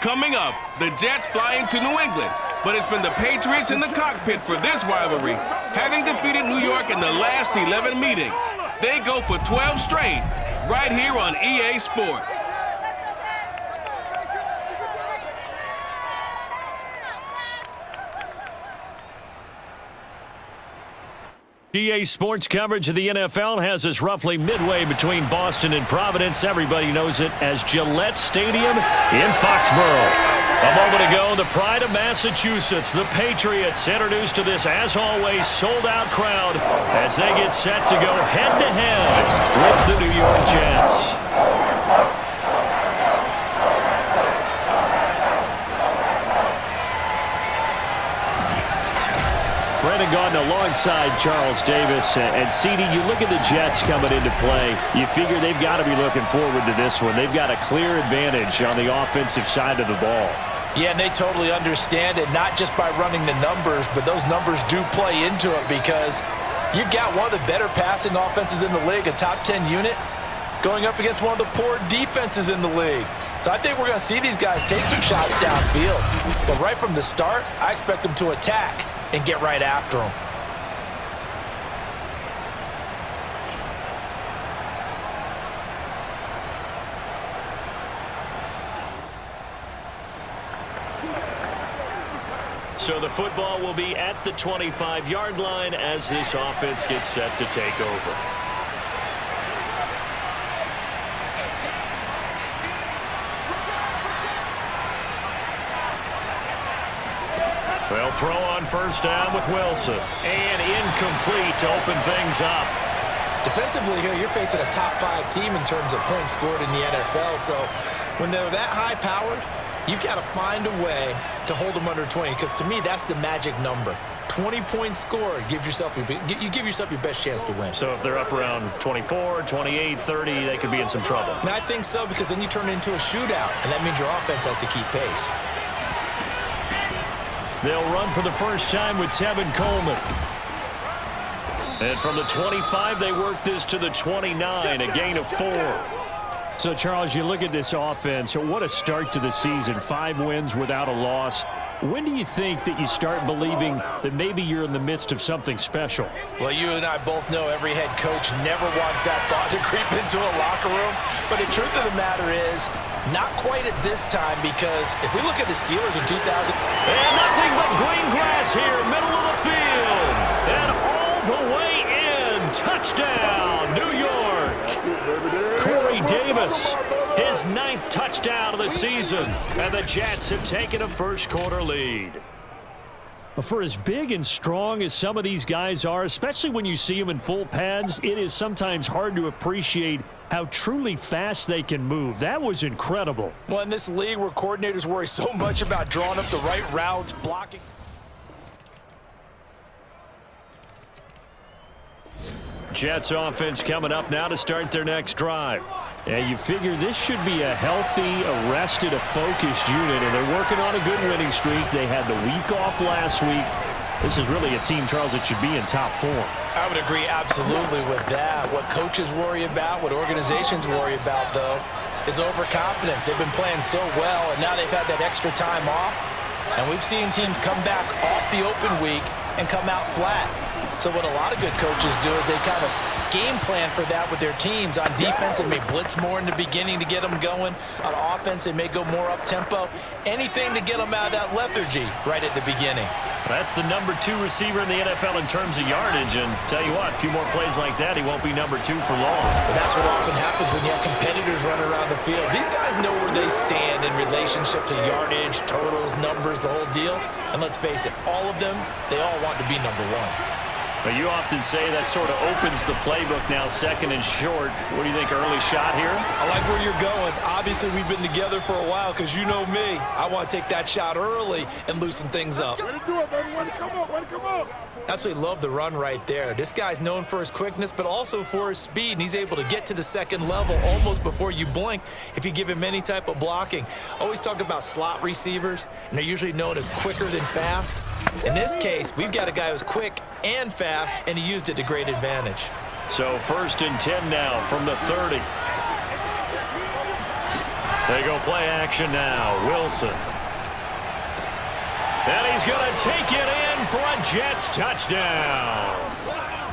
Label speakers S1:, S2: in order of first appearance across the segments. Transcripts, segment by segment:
S1: Coming up, the Jets flying to New England, but it's been the Patriots in the cockpit for this rivalry, having defeated New York in the last 11 meetings. They go for 12 straight, right here on EA Sports.
S2: EA Sports coverage of the NFL has us roughly midway between Boston and Providence. Everybody knows it as Gillette Stadium in Foxborough. A moment ago, the pride of Massachusetts, the Patriots, introduced to this, as always, sold-out crowd as they get set to go head-to-head with the New York Jets. Brandon Gaudin alongside Charles Davis. And CD, you look at the Jets coming into play, you figure they've got to be looking forward to this one. They've got a clear advantage on the offensive side of the ball.
S3: Yeah, and they totally understand it, not just by running the numbers, but those numbers do play into it because you've got one of the better passing offenses in the league, a top 10 unit, going up against one of the poor defenses in the league. So I think we're going to see these guys take some shots downfield. But right from the start, I expect them to attack and get right after them.
S2: So the football will be at the 25-yard line as this offense gets set to take over. They'll throw on first down with Wilson. And incomplete to open things up.
S3: Defensively here, you're facing a top 5 team in terms of points scored in the NFL. So when they're that high-powered, you've got to find a way to hold them under 20. Because to me, that's the magic number. 20 points scored, you give yourself your best chance to win.
S2: So if they're up around 24, 28, 30, they could be in some trouble.
S3: And I think so, because then you turn it into a shootout, and that means your offense has to keep pace.
S2: They'll run for the first time with Tevin Coleman. And from the 25, they work this to the 29, a gain of 4. So, Charles, you look at this offense, what a start to the season. 5 wins without a loss. When do you think that you start believing that maybe you're in the midst of something special?
S3: Well, you and I both know every head coach never wants that thought to creep into a locker room. But the truth of the matter is, not quite at this time, because if we look at the Steelers in 2000...
S2: And nothing but green grass here, middle of the field. And all the way in. Touchdown, New York. Corey Davis, his 9th touchdown of the season. And the Jets have taken a first-quarter lead. For as big and strong as some of these guys are, especially when you see them in full pads, it is sometimes hard to appreciate how truly fast they can move. That was incredible.
S3: Well, in this league where coordinators worry so much about drawing up the right routes, blocking.
S2: Jets offense coming up now to start their next drive. And you figure this should be a healthy, arrested, a focused unit, and they're working on a good winning streak. They had the week off last week. This is really a team, Charles, that should be in top form.
S3: I would agree absolutely with that. What coaches worry about, what organizations worry about, though, is overconfidence. They've been playing so well, and now they've had that extra time off. And we've seen teams come back off the open week and come out flat. So what a lot of good coaches do is they kind of game plan for that with their teams. On defense, they may blitz more in the beginning to get them going. On offense, they may go more up-tempo. Anything to get them out of that lethargy right at the beginning.
S2: That's the number 2 receiver in the NFL in terms of yardage. And tell you what, a few more plays like that, he won't be number 2 for long.
S3: But that's what often happens when you have competitors running around the field. These guys know where they stand in relationship to yardage, totals, numbers, the whole deal. And let's face it, all of them, they all want to be number 1.
S2: But you often say that sort of opens the playbook now, 2nd and short. What do you think, early shot here?
S3: I like where you're going. Obviously, we've been together for a while because you know me. I want to take that shot early and loosen things up.
S4: Way to do it, baby. Way to come up. Way to come up.
S3: Absolutely love the run right there. This guy's known for his quickness, but also for his speed, and he's able to get to the second level almost before you blink if you give him any type of blocking. Always talk about slot receivers, and they're usually known as quicker than fast. In this case, we've got a guy who's quick and fast, and he used it to great advantage.
S2: So 1st and 10 now from the 30. They go play action now. Wilson. And he's going to take it in for a Jets touchdown.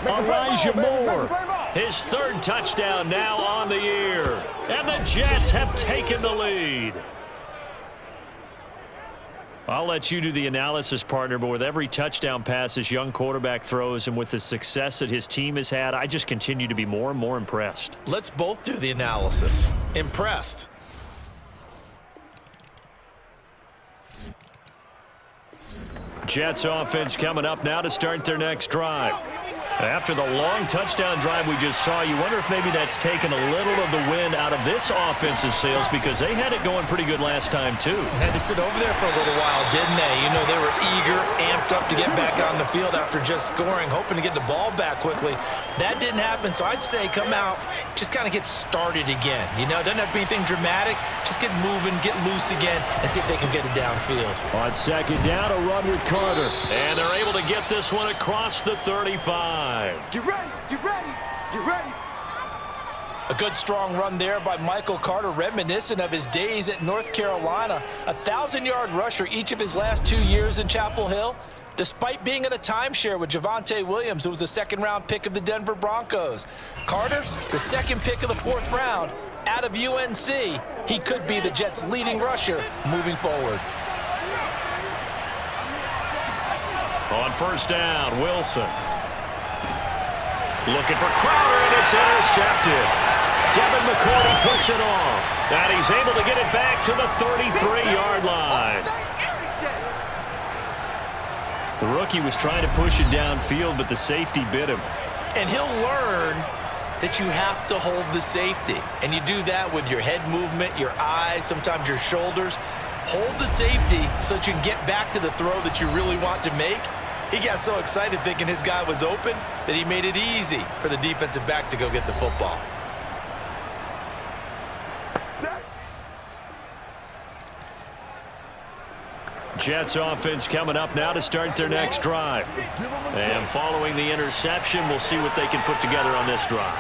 S2: Elijah Moore, his third touchdown now on the year. And the Jets have taken the lead. I'll let you do the analysis, partner, but with every touchdown pass this young quarterback throws and with the success that his team has had, I just continue to be more and more impressed.
S3: Let's both do the analysis. Impressed.
S2: Jets offense coming up now to start their next drive. After the long touchdown drive we just saw, you wonder if maybe that's taken a little of the wind out of this offensive sails because they had it going pretty good last time too.
S3: Had to sit over there for a little while, didn't they? You know, they were eager, amped up to get back on the field after just scoring, hoping to get the ball back quickly. That didn't happen, so I'd say come out, just kind of get started again. You know, it doesn't have to be anything dramatic. Just get moving, get loose again, and see if they can get it downfield.
S2: On second down, a run with Carter. And they're able to get this one across the 35.
S4: Get ready, get ready, get ready.
S3: A good strong run there by Michael Carter, reminiscent of his days at North Carolina. A 1,000-yard rusher each of his last 2 years in Chapel Hill, despite being in a timeshare with Javonte Williams, who was a second-round pick of the Denver Broncos. Carter, the second pick of the 4th round, out of UNC. He could be the Jets' leading rusher moving forward.
S2: On first down, Wilson. Looking for Crowder, and it's intercepted. Devin McCourty puts it off. And he's able to get it back to the 33-yard line. The rookie was trying to push it downfield, but the safety bit him.
S3: And he'll learn that you have to hold the safety. And you do that with your head movement, your eyes, sometimes your shoulders. Hold the safety so that you can get back to the throw that you really want to make. He got so excited thinking his guy was open that he made it easy for the defensive back to go get the football.
S2: Jets offense coming up now to start their next drive. And following the interception, we'll see what they can put together on this drive.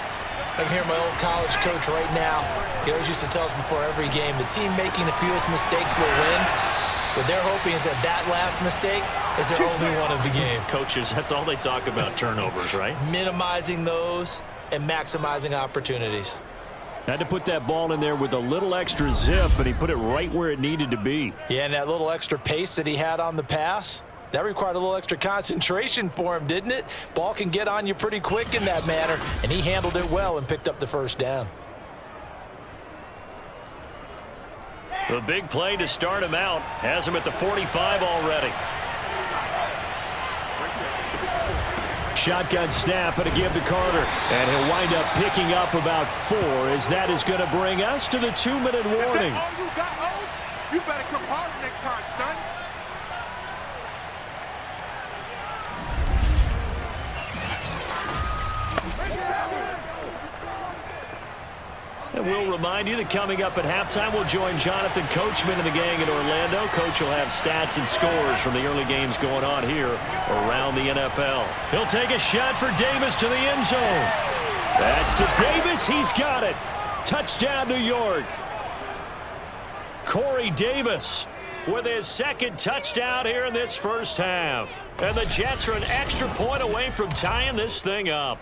S3: I can hear my old college coach right now. He always used to tell us before every game, the team making the fewest mistakes will win. What they're hoping is that last mistake is their only one of the game.
S2: Coaches, that's all they talk about, turnovers, right?
S3: Minimizing those and maximizing opportunities.
S2: Had to put that ball in there with a little extra zip, and he put it right where it needed to be.
S3: Yeah, and that little extra pace that he had on the pass, that required a little extra concentration for him, didn't it? Ball can get on you pretty quick in that manner, and he handled it well and picked up the first down.
S2: The big play to start him out has him at the 45 already. Shotgun snap and a give to Carter. And he'll wind up picking up about 4 as that is going to bring us to the 2-minute warning.
S4: Is that all you got, O? You better come harder next time, son.
S2: And we'll remind you that coming up at halftime, we'll join Jonathan Coachman and the gang in Orlando. Coach will have stats and scores from the early games going on here around the NFL. He'll take a shot for Davis to the end zone. That's to Davis. He's got it. Touchdown, New York. Corey Davis with his second touchdown here in this first half. And the Jets are an extra point away from tying this thing up.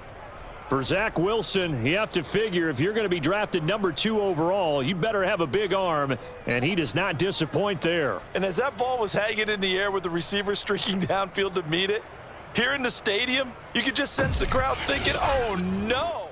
S2: For Zach Wilson, you have to figure if you're going to be drafted number 2 overall, you better have a big arm, and he does not disappoint there.
S3: And as that ball was hanging in the air with the receiver streaking downfield to meet it, here in the stadium, you could just sense the crowd thinking, oh, no.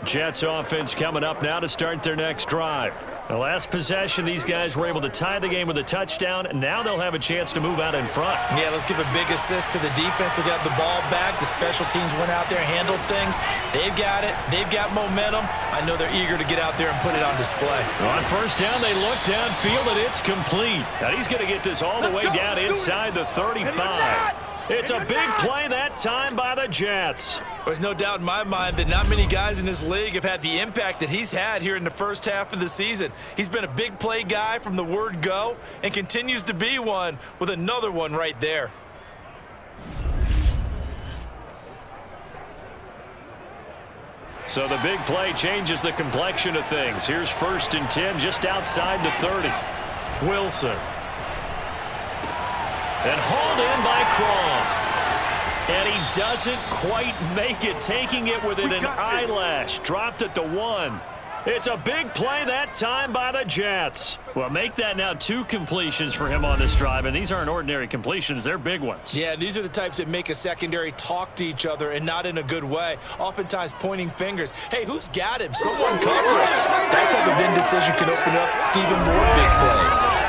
S2: Jets offense coming up now to start their next drive. The last possession, these guys were able to tie the game with a touchdown, and now they'll have a chance to move out in front.
S3: Yeah, let's give a big assist to the defense who got the ball back. The special teams went out there and handled things. They've got it. They've got momentum. I know they're eager to get out there and put it on display.
S2: On first down, they look downfield, and it's complete. Now he's going to get this all the way down inside the 35. It's a big play that time by the Jets.
S3: There's no doubt in my mind that not many guys in this league have had the impact that he's had here in the first half of the season. He's been a big play guy from the word go and continues to be one with another one right there.
S2: So the big play changes the complexion of things. Here's 1st and 10 just outside the 30. Wilson. And hauled in by Croft. And he doesn't quite make it, taking it within an eyelash. Dropped at the 1. It's a big play that time by the Jets. Well, make that now 2 completions for him on this drive, and these aren't ordinary completions. They're big ones.
S3: Yeah, these are the types that make a secondary talk to each other and not in a good way, oftentimes pointing fingers. Hey, who's got him? Someone cover it. That type of indecision can open up to even more big plays.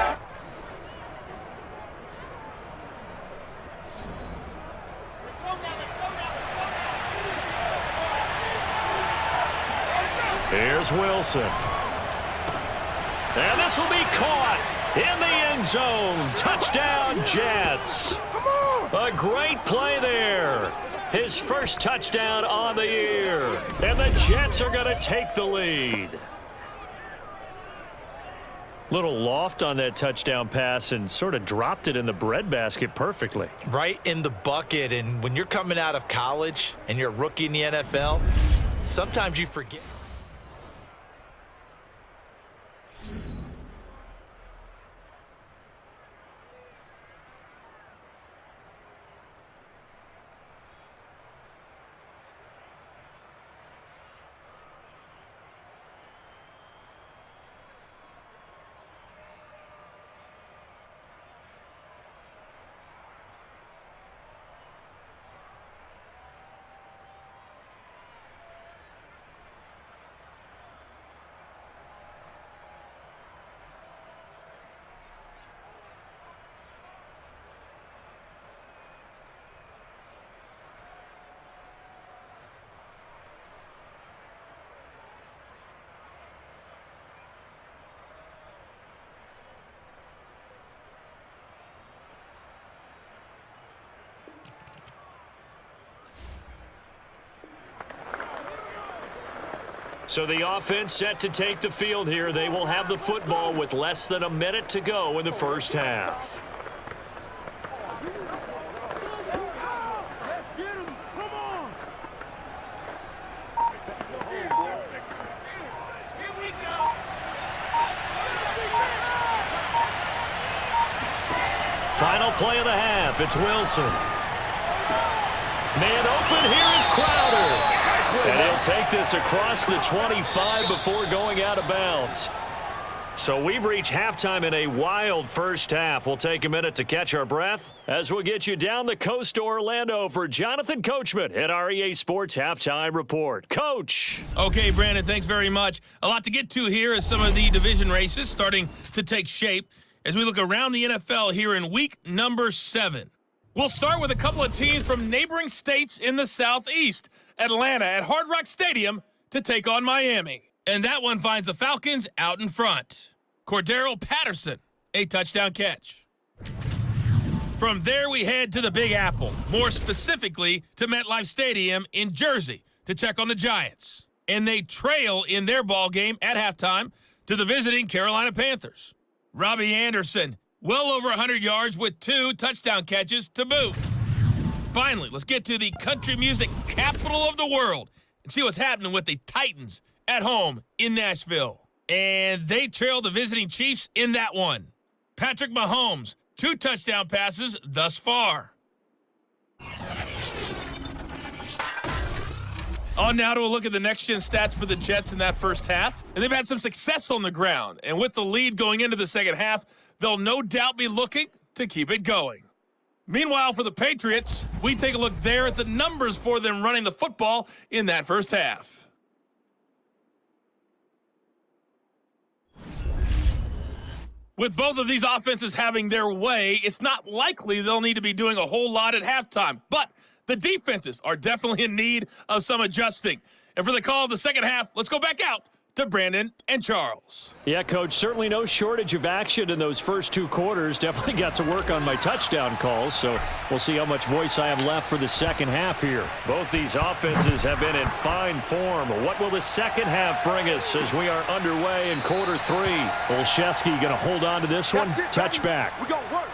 S2: Here's Wilson. And this will be caught in the end zone. Touchdown, Jets. A great play there. His first touchdown on the year. And the Jets are going to take the lead. Little loft on that touchdown pass and sort of dropped it in the breadbasket perfectly. Right in the bucket. And when you're coming out of college and you're a rookie in the NFL, sometimes you forget. So the offense set to take the field here. They will have the football with less than a minute to go in the first half. Final play of the half. It's Wilson. Man open. Here is Crowder. And he'll take this across the 25 before going out of bounds. So we've reached halftime in a wild first half. We'll take a minute to catch our breath as we'll get you down the coast to Orlando for Jonathan Coachman at our EA Sports Halftime Report. Coach.
S5: Okay, Brandon, thanks very much. A lot to get to here as some of the division races starting to take shape as we look around the NFL here in week number 7. We'll start with a couple of teams from neighboring states in the Southeast. Atlanta at Hard Rock Stadium to take on Miami. And that one finds the Falcons out in front. Cordero Patterson, a touchdown catch. From there, we head to the Big Apple, more specifically to MetLife Stadium in Jersey to check on the Giants. And they trail in their ball game at halftime to the visiting Carolina Panthers. Robbie Anderson, well over 100 yards with 2 touchdown catches to boot. Finally, let's get to the country music capital of the world and see what's happening with the Titans at home in Nashville. And they trail the visiting Chiefs in that one. Patrick Mahomes, 2 touchdown passes thus far. On now to a look at the next-gen stats for the Jets in that first half. And they've had some success on the ground. And with the lead going into the second half, they'll no doubt be looking to keep it going. Meanwhile, for the Patriots, we take a look there at the numbers for them running the football in that first half. With both of these offenses having their way, it's not likely they'll need to be doing a whole lot at halftime. But the defenses are definitely in need of some adjusting. And for the call of the second half, let's go back out to Brandon and Charles.
S2: Yeah, Coach, certainly no shortage of action in those first 2 quarters. Definitely got to work on my touchdown calls, so we'll see how much voice I have left for the second half here. Both these offenses have been in fine form. What will the second half bring us as we are underway in quarter 3? Olszewski going to hold on to this one. Touchback.
S4: We gonna work.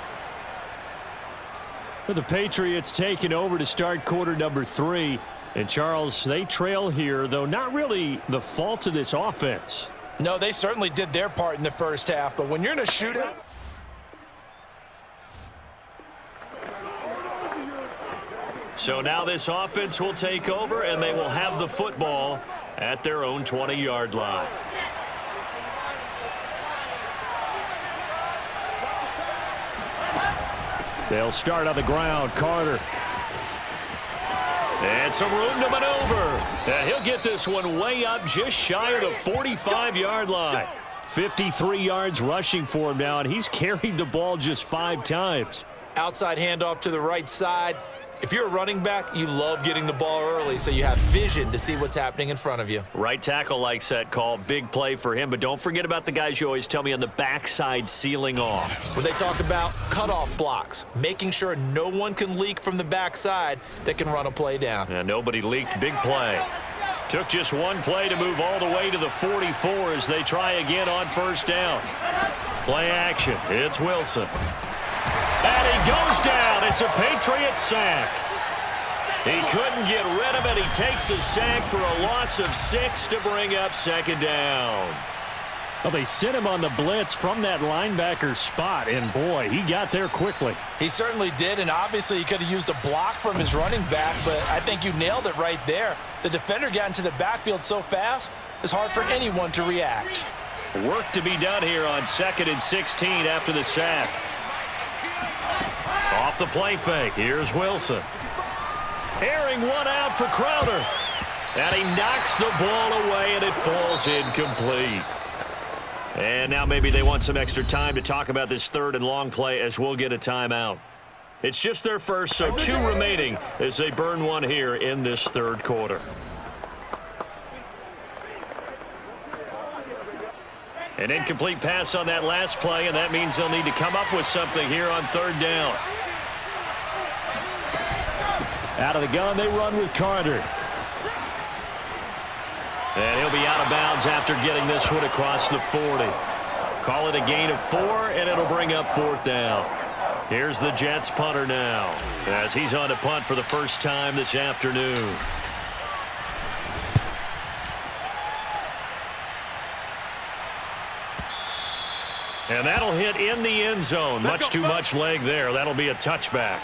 S2: For the Patriots taking over to start quarter number 3. And, Charles, they trail here, though not really the fault of this offense.
S3: No, they certainly did their part in the first half, but when you're in a shootout...
S2: So now this offense will take over, and they will have the football at their own 20-yard line. They'll start on the ground. Carter. And some room to maneuver. And he'll get this one way up just shy of the 45-yard line. 53 yards rushing for him now, and he's carried the ball just 5 times.
S3: Outside handoff to the right side. If you're a running back, you love getting the ball early so you have vision to see what's happening in front of you.
S2: Right tackle likes that call. Big play for him, but don't forget about the guys you always tell me on the backside sealing off.
S3: When they talk about cutoff blocks, making sure no one can leak from the backside that can run a play down.
S2: And nobody leaked. Big play. Took just one play to move all the way to the 44 as they try again on first down. Play action. It's Wilson. And he goes down. It's a Patriots sack. He couldn't get rid of it. He takes a sack for a loss of 6 to bring up second down. Well, they sent him on the blitz from that linebacker spot, and boy, he got there quickly.
S3: He certainly did, and obviously he could have used a block from his running back, but I think you nailed it right there. The defender got into the backfield so fast, it's hard for anyone to react.
S2: Work to be done here on 2nd and 16 after the sack. Off the play fake, here's Wilson. Airing one out for Crowder. And he knocks the ball away, and it falls incomplete. And now maybe they want some extra time to talk about this 3rd and long play as we'll get a timeout. It's just their first, so 2 remaining as they burn one here in this 3rd quarter. An incomplete pass on that last play, and that means they'll need to come up with something here on 3rd down. Out of the gun, they run with Carter. And he'll be out of bounds after getting this one across the 40. Call it a gain of 4, and it'll bring up 4th down. Here's the Jets punter now, as he's on to punt for the first time this afternoon. And that'll hit in the end zone. Much too much leg there. That'll be a touchback.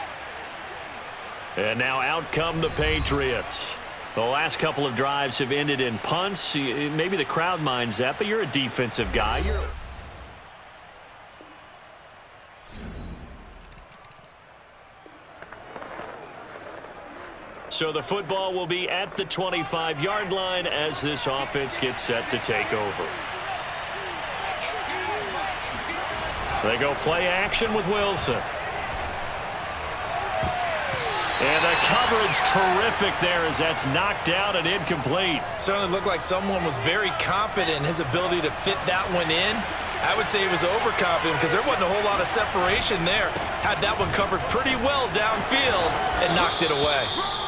S2: And now out come the Patriots. The last couple of drives have ended in punts. Maybe the crowd minds that, but you're a defensive guy. So the football will be at the 25-yard line as this offense gets set to take over. They go play action with Wilson. And the coverage terrific there as that's knocked down and incomplete.
S3: Certainly looked like someone was very confident in his ability to fit that one in. I would say he was overconfident because there wasn't a whole lot of separation there. Had that one covered pretty well downfield and knocked it away.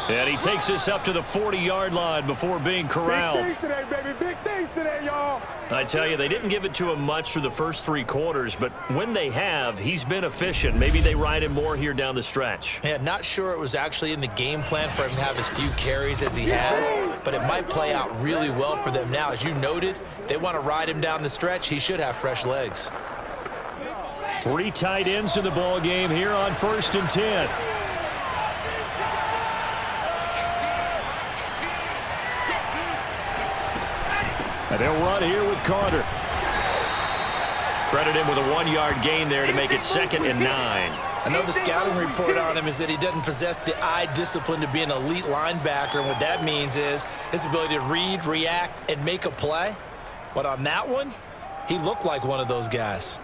S2: And he takes this up to the 40-yard line before being corralled.
S4: Big things today, baby. Big things today, y'all.
S2: I tell you, they didn't give it to him much through the first 3 quarters, but when they have, he's been efficient. Maybe they ride him more here down the stretch.
S3: Yeah, not sure it was actually in the game plan for him to have as few carries as he has, but it might play out really well for them now. As you noted, if they want to ride him down the stretch, he should have fresh legs.
S2: 3 tight ends in the ball game here on 1st and 10. And they'll run here with Carter. Credit him with a 1-yard gain there to make it 2nd and 9.
S3: I know the scouting report on him is that he doesn't possess the eye discipline to be an elite linebacker, and what that means is his ability to read, react, and make a play. But on that one, he looked like one of those guys.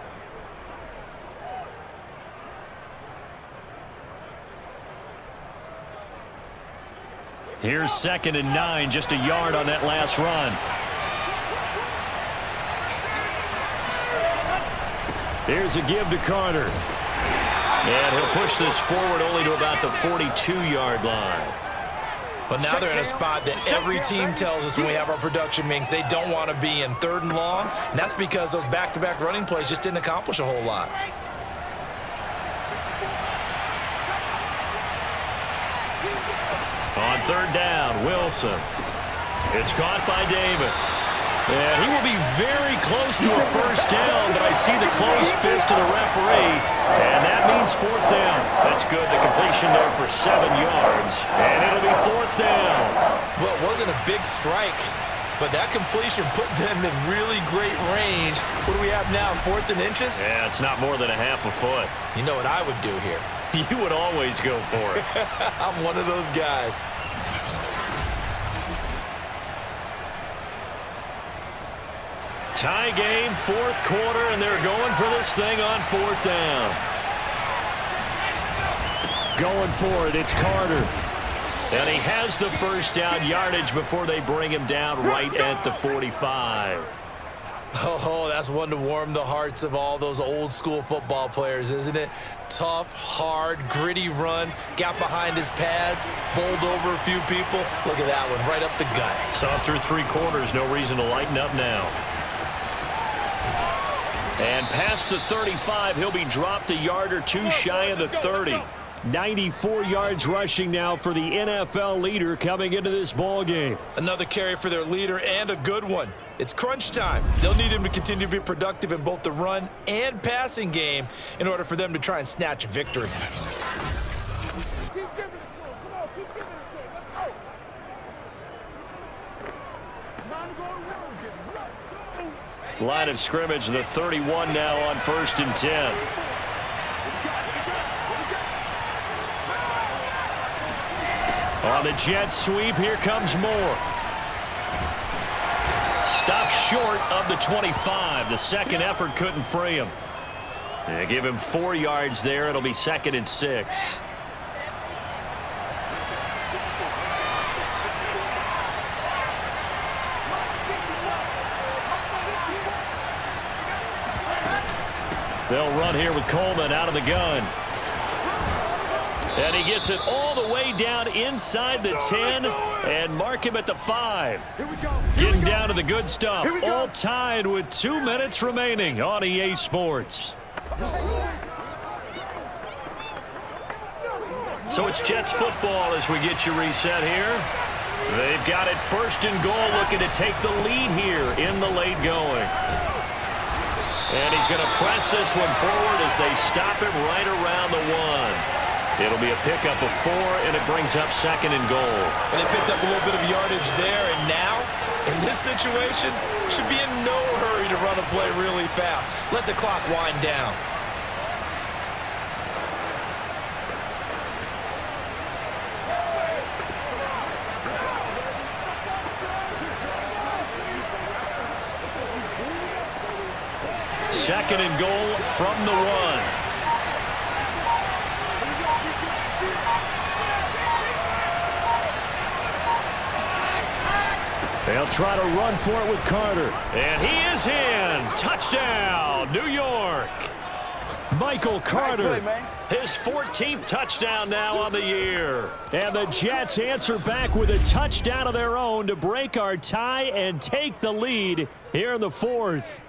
S2: Here's 2nd and 9, just a yard on that last run. Here's a give to Carter. And he'll push this forward only to about the 42-yard line.
S3: But now they're in a spot that every team tells us when we have our production meetings they don't want to be in 3rd and long. And that's because those back-to-back running plays just didn't accomplish a whole lot.
S2: On third down. Wilson. It's caught by Davis. And he will be very close to a first down, but I see the closed fist of the referee, and that means fourth down. That's good. The completion there for 7 yards, and it'll be fourth down.
S3: Well, it wasn't a big strike, but that completion put them in really great range. What do we have now, 4th and inches?
S2: Yeah, it's not more than a half a foot.
S3: You know what I would do here?
S2: You would always go for it.
S3: I'm one of those guys.
S2: Tie game, 4th quarter, and they're going for this thing on 4th down. Going for it, it's Carter. And he has the first down yardage before they bring him down right at the 45.
S3: Oh, that's one to warm the hearts of all those old school football players, isn't it? Tough, hard, gritty run, got behind his pads, bowled over a few people. Look at that one, right up the gut.
S2: Saw through 3 quarters, no reason to lighten up now. And past the 35, he'll be dropped a yard or two shy of the 30. 94 yards rushing now for the NFL leader coming into this ball game.
S3: Another carry for their leader, and a good one. It's crunch time. They'll need him to continue to be productive in both the run and passing game in order for them to try and snatch a victory.
S2: Line of scrimmage, the 31 now on 1st and 10. On the jet sweep, here comes Moore. Stopped short of the 25. The second effort couldn't free him. They give him 4 yards there. It'll be 2nd and 6. They'll run here with Coleman out of the gun. And he gets it all the way down inside the 10 and mark him at the 5. Getting down to the good stuff. All tied with 2 minutes remaining on EA Sports. So it's Jets football as we get you reset here. They've got it 1st and goal, looking to take the lead here in the late going. And he's going to press this one forward as they stop him right around the 1. It'll be a pickup of 4, and it brings up 2nd and goal.
S3: And they picked up a little bit of yardage there, and now, in this situation, should be in no hurry to run a play really fast. Let the clock wind down.
S2: Second and goal from the 1. They'll try to run for it with Carter. And he is in. Touchdown, New York. Michael Carter, his 14th touchdown now on the year. And the Jets answer back with a touchdown of their own to break our tie and take the lead here in the 4th.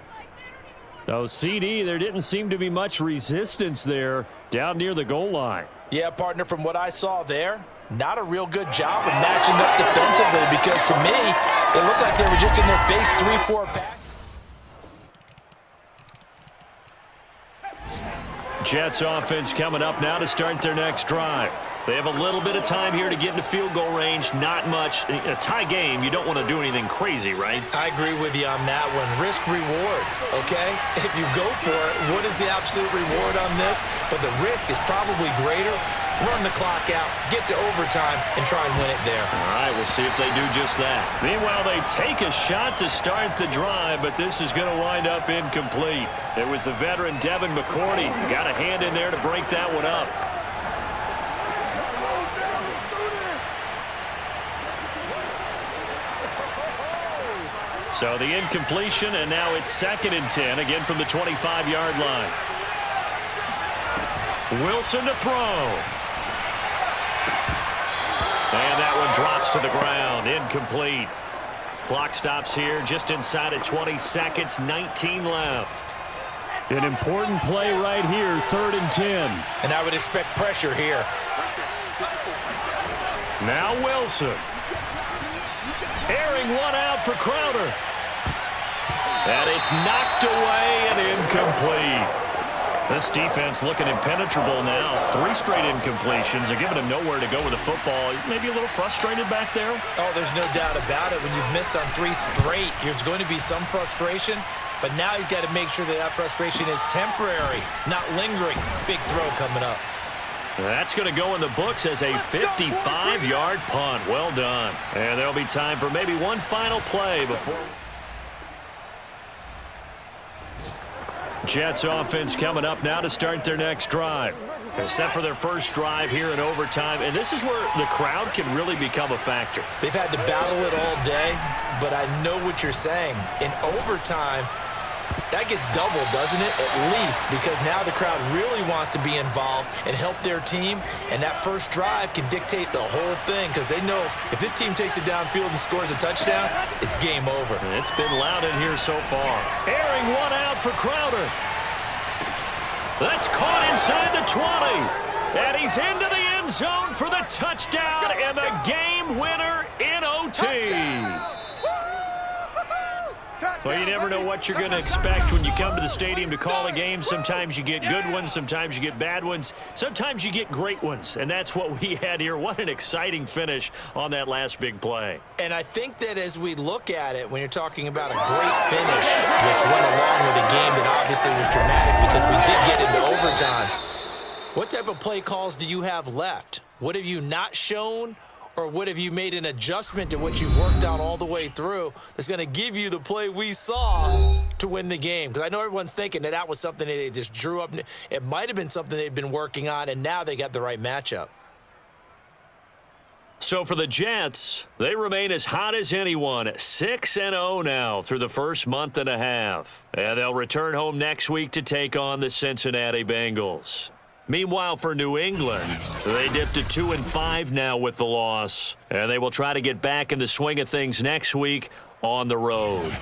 S2: So, CD, there didn't seem to be much resistance there down near the goal line.
S3: Yeah, partner, from what I saw there, not a real good job of matching up defensively, because to me, it looked like they were just in their base 3-4 pack.
S2: Jets offense coming up now to start their next drive. They have a little bit of time here to get into field goal range. Not much. A tie game, you don't want to do anything crazy, right?
S3: I agree with you on that one. Risk reward, okay? If you go for it, what is the absolute reward on this? But the risk is probably greater. Run the clock out, get to overtime, and try and win it there.
S2: All right, we'll see if they do just that. Meanwhile, they take a shot to start the drive, but this is going to wind up incomplete. It was the veteran Devin McCourty. Got a hand in there to break that one up. So the incompletion, and now it's 2nd and 10, again from the 25-yard line. Wilson to throw. And that one drops to the ground, incomplete. Clock stops here just inside of 20 seconds, 19 left. An important play right here, 3rd and 10.
S3: And I would expect pressure here.
S2: Now Wilson. Airing one out for Crowder. And it's knocked away and incomplete. This defense looking impenetrable now. 3 straight incompletions. They're giving him nowhere to go with the football. Maybe a little frustrated back there.
S3: Oh, there's no doubt about it. When you've missed on 3 straight, there's going to be some frustration. But now he's got to make sure that that frustration is temporary, not lingering. Big throw coming up.
S2: That's going to go in the books as a 55-yard punt. Well done. And there'll be time for maybe one final play before. Jets offense coming up now to start their next drive. They're set for their first drive here in overtime, and this is where the crowd can really become a factor.
S3: They've had to battle it all day, but I know what you're saying. In overtime, that gets doubled, doesn't it? At least, because now the crowd really wants to be involved and help their team, and that first drive can dictate the whole thing because they know if this team takes it downfield and scores a touchdown, it's game over.
S2: And it's been loud in here so far. Airing one out for Crowder. That's caught inside the 20. And he's into the end zone for the touchdown and the game winner in OT. So you never know what you're going to expect when you come to the stadium to call a game. Sometimes you get good ones. Sometimes you get bad ones. Sometimes you get great ones. And that's what we had here. What an exciting finish on that last big play.
S3: And I think that as we look at it, when you're talking about a great finish, which went along with a game that obviously was dramatic because we did get into overtime, what type of play calls do you have left? What have you not shown? Or what have you made an adjustment to what you've worked on all the way through that's going to give you the play we saw to win the game? Because I know everyone's thinking that that was something that they just drew up. It might have been something they've been working on, and now they got the right matchup.
S2: So for the Jets, they remain as hot as anyone, 6-0 now through the first month and a half. And they'll return home next week to take on the Cincinnati Bengals. Meanwhile, for New England, they dipped to 2-5 now with the loss, and they will try to get back in the swing of things next week on the road.